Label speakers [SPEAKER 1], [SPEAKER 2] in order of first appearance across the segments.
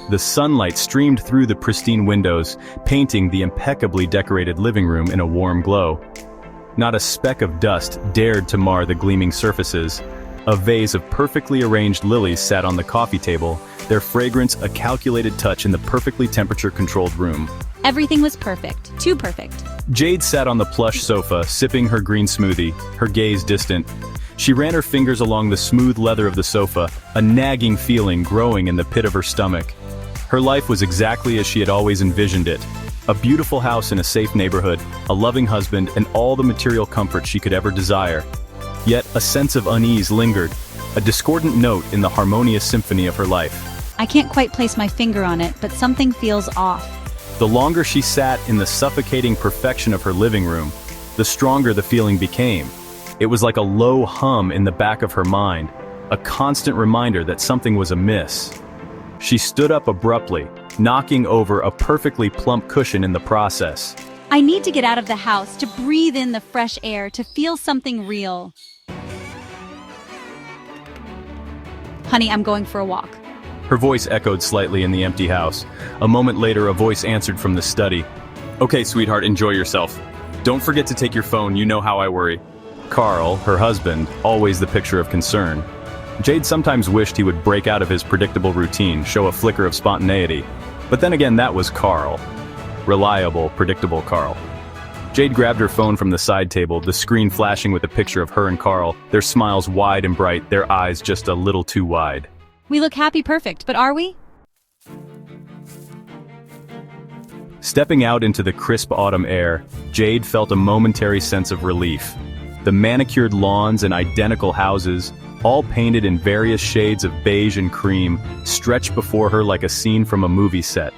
[SPEAKER 1] The sunlight streamed through the pristine windows, painting the impeccably decorated living room in a warm glow. Not a speck of dust dared to mar the gleaming surfaces. A vase of perfectly arranged lilies sat on the coffee table, their fragrance a calculated touch in the perfectly temperature-controlled room.
[SPEAKER 2] Everything was perfect, too perfect.
[SPEAKER 1] Jade sat on the plush sofa, sipping her green smoothie, her gaze distant. She ran her fingers along the smooth leather of the sofa, a nagging feeling growing in the pit of her stomach. Her life was exactly as she had always envisioned it. A beautiful house in a safe neighborhood, a loving husband, and all the material comfort she could ever desire. Yet a sense of unease lingered, a discordant note in the harmonious symphony of her life.
[SPEAKER 2] I can't quite place my finger on it, but something feels off.
[SPEAKER 1] The longer she sat in the suffocating perfection of her living room, the stronger the feeling became. It was like a low hum in the back of her mind, a constant reminder that something was amiss. She stood up abruptly, knocking over a perfectly plump cushion in the process.
[SPEAKER 2] I need to get out of the house, to breathe in the fresh air, to feel something real. Honey, I'm going for a walk.
[SPEAKER 1] Her voice echoed slightly in the empty house. A moment later, a voice answered from the study. Okay, sweetheart, enjoy yourself. Don't forget to take your phone, you know how I worry. Carl, her husband, always the picture of concern. Jade sometimes wished he would break out of his predictable routine, show a flicker of spontaneity. But then again, that was Carl. Reliable, predictable Carl. Jade grabbed her phone from the side table, the screen flashing with a picture of her and Carl, their smiles wide and bright, their eyes just a little too wide.
[SPEAKER 2] We look happy perfect, but are we?
[SPEAKER 1] Stepping out into the crisp autumn air, Jade felt a momentary sense of relief. The manicured lawns and identical houses, all painted in various shades of beige and cream, stretched before her like a scene from a movie set.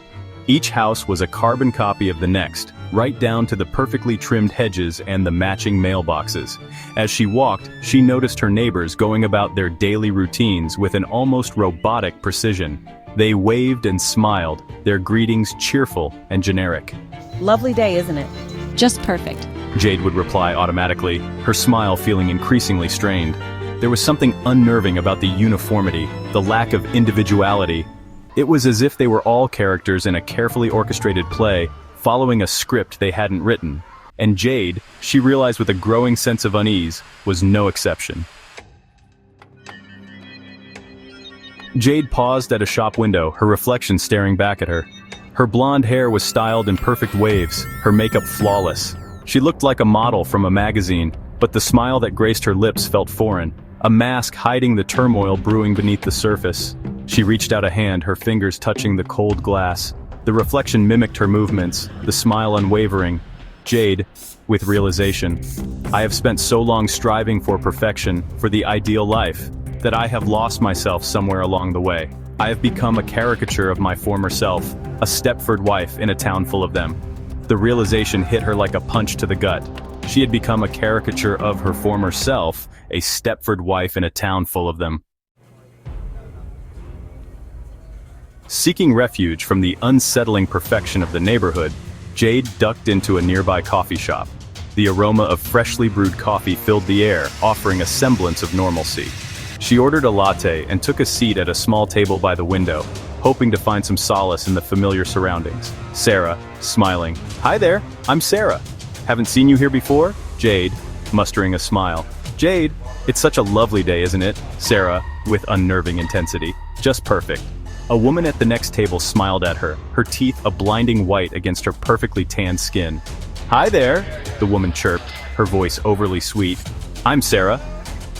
[SPEAKER 1] Each house was a carbon copy of the next, right down to the perfectly trimmed hedges and the matching mailboxes. As she walked, she noticed her neighbors going about their daily routines with an almost robotic precision. They waved and smiled, their greetings cheerful and generic.
[SPEAKER 3] Lovely day, isn't it?
[SPEAKER 2] Just perfect.
[SPEAKER 1] Jade would reply automatically, her smile feeling increasingly strained. There was something unnerving about the uniformity, the lack of individuality. It was as if they were all characters in a carefully orchestrated play, following a script they hadn't written. And Jade, she realized with a growing sense of unease, was no exception. Jade paused at a shop window, her reflection staring back at her. Her blonde hair was styled in perfect waves, her makeup flawless. She looked like a model from a magazine, but the smile that graced her lips felt foreign, a mask hiding the turmoil brewing beneath the surface. She reached out a hand, her fingers touching the cold glass. The reflection mimicked her movements, the smile unwavering. Jade, with realization, I have spent so long striving for perfection, for the ideal life, that I have lost myself somewhere along the way. I have become a caricature of my former self, a Stepford wife in a town full of them. The realization hit her like a punch to the gut. She had become a caricature of her former self, a Stepford wife in a town full of them. Seeking refuge from the unsettling perfection of the neighborhood, Jade ducked into a nearby coffee shop. The aroma of freshly brewed coffee filled the air, offering a semblance of normalcy. She ordered a latte and took a seat at a small table by the window, hoping to find some solace in the familiar surroundings. Sarah, smiling. Hi there, I'm Sarah. Haven't seen you here before? Jade, mustering a smile. Jade, it's such a lovely day, isn't it? Sarah, with unnerving intensity. Just perfect. A woman at the next table smiled at her, her teeth a blinding white against her perfectly tanned skin. Hi there, the woman chirped, her voice overly sweet. I'm Sarah.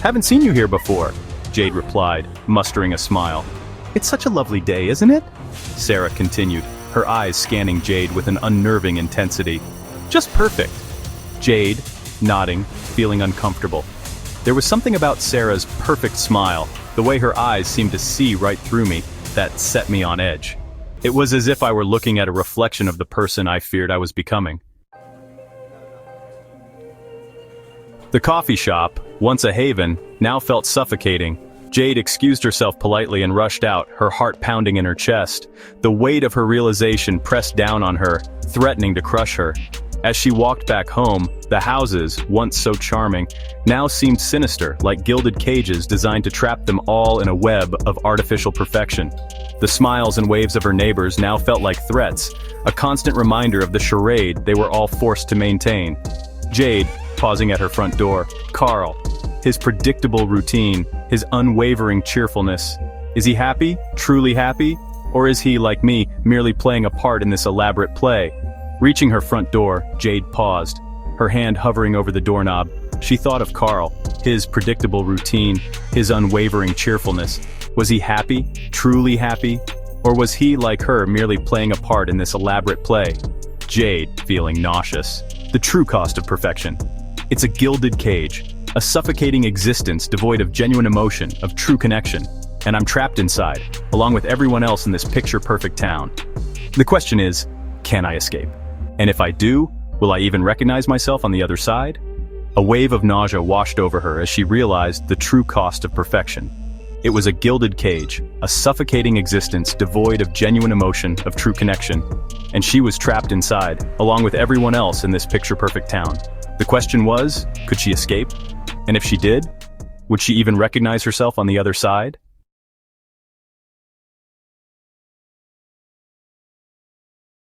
[SPEAKER 1] Haven't seen you here before, Jade replied, mustering a smile. It's such a lovely day, isn't it? Sarah continued, her eyes scanning Jade with an unnerving intensity. Just perfect. Jade, nodding, feeling uncomfortable. There was something about Sarah's perfect smile, the way her eyes seemed to see right through me, that set me on edge. It was as if I were looking at a reflection of the person I feared I was becoming. The coffee shop, once a haven, now felt suffocating. Jade excused herself politely and rushed out, her heart pounding in her chest. The weight of her realization pressed down on her, threatening to crush her. As she walked back home, the houses, once so charming, now seemed sinister, like gilded cages designed to trap them all in a web of artificial perfection. The smiles and waves of her neighbors now felt like threats, a constant reminder of the charade they were all forced to maintain. Jade, pausing at her front door. Carl, his predictable routine, his unwavering cheerfulness. Is he happy? Truly happy? Or is he, like me, merely playing a part in this elaborate play? Reaching her front door, Jade paused, her hand hovering over the doorknob. She thought of Carl, his predictable routine, his unwavering cheerfulness. Was he happy? Truly happy? Or was he, like her, merely playing a part in this elaborate play? Jade, feeling nauseous. The true cost of perfection. It's a gilded cage, a suffocating existence devoid of genuine emotion, of true connection. And I'm trapped inside, along with everyone else in this picture-perfect town. The question is, can I escape? And if I do, will I even recognize myself on the other side? A wave of nausea washed over her as she realized the true cost of perfection. It was a gilded cage, a suffocating existence devoid of genuine emotion, of true connection. And she was trapped inside, along with everyone else in this picture-perfect town. The question was, could she escape? And if she did, would she even recognize herself on the other side?